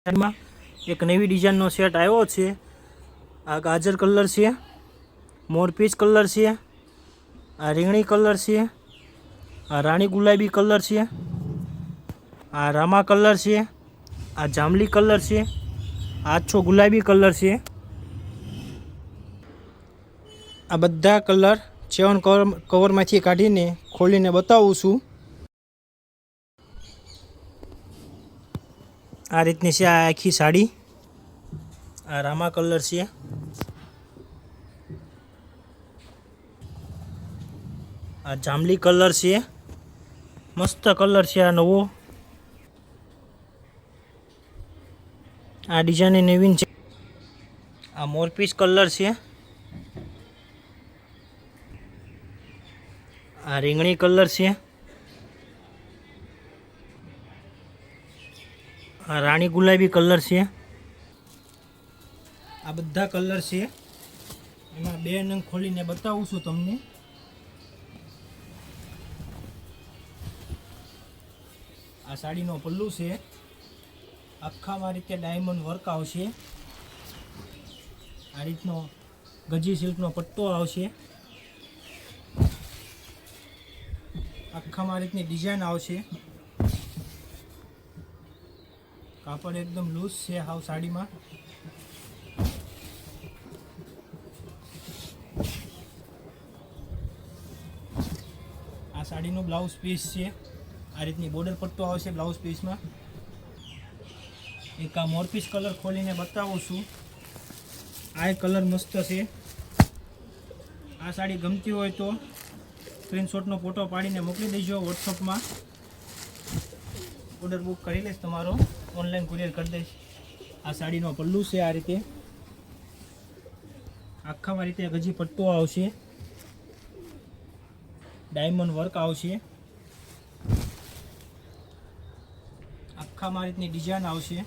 એમાં એક નવી ડિઝાઇનનો સેટ આવ્યો છે। આ ગાજર કલર છે, મોરપીચ કલર છે, આ રીંગણી કલર છે, આ રાણી ગુલાબી કલર છે, આ રામા કલર છે, આ જાંબલી કલર છે, આછો ગુલાબી કલર છે। આ બધા કલર 7 કવરમાંથી કાઢીને ખોલીને બતાવું છું। આ રીતની છે આ આખી સાડી। આ રામા કલર છે, આ જાંબલી કલર છે, મસ્ત કલર છે આ નવો। આ ડિઝાઇન નવીન છે। આ મોરપીચ કલર છે, આ રીંગણી કલર છે, આ રાણી ગુલાબી કલર છે। આ બધા કલર છે, એમાં 2 નંગ ખોલીને બતાવું છું તમને। આ સાડીનો પલ્લુ છે, આખામાં રીતે ડાયમંડ વર્ક આવશે। આ રીતનો ગજી સિલ્કનો પટ્ટો આવશે, આખામાં રીતની ડિઝાઇન આવશે। કાપડ એકદમ લૂઝ છે હાવ સાડીમાં। આ સાડીનું બ્લાઉઝ પીસ છે, આ રીતની બોર્ડર પટ્ટો આવશે બ્લાઉઝ પીસમાં। એક આ મોરપીસ કલર ખોલીને બતાવું છું। આ કલર મસ્ત છે। આ સાડી ગમતી હોય તો સ્ક્રીનશોટનો ફોટો પાડીને મોકલી દેજો વોટ્સઅપમાં। ઓર્ડર બુક કરી લઈશ તમારો, ઓનલાઈન કુરિયર કરી દઈશ। આ સાડીનો પલ્લુ છે, આ રીતે આખામાં રીતે ગજી પટ્ટો આવશે, ડાયમંડ વર્ક આવશે, આખામાં રીતની ડિઝાઇન આવશે।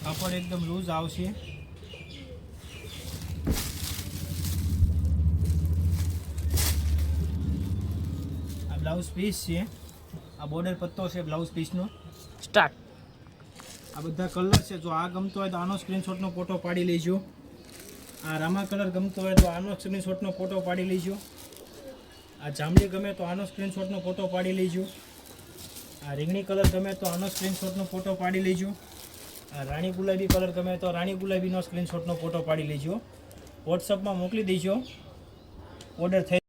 કાપડ એકદમ લૂઝ આવશે। આ બ્લાઉઝ પીસ છે, આ બોર્ડર પટ્ટો છે બ્લાઉઝ પીસનો। સ્ટાર્ટ। આ બધા કલર છે, જો આ ગમતો હોય તો આનો સ્ક્રીનશોટનો ફોટો પાડી લેજો। આ રામા કલર ગમતો હોય તો આનો સ્ક્રીનશોટનો ફોટો પાડી લેજો। આ જાંબલી ગમે તો આનો સ્ક્રીનશોટનો ફોટો પાડી લેજો। આ રીંગણી કલર ગમે તો આનો સ્ક્રીનશોટનો ફોટો પાડી લેજો। આ રાણી ગુલાબી કલર ગમે તો રાણી ગુલાબીનો સ્ક્રીનશોટનો ફોટો પાડી લેજો। વોટ્સઅપમાં મોકલી દેજો, ઓર્ડર થઈ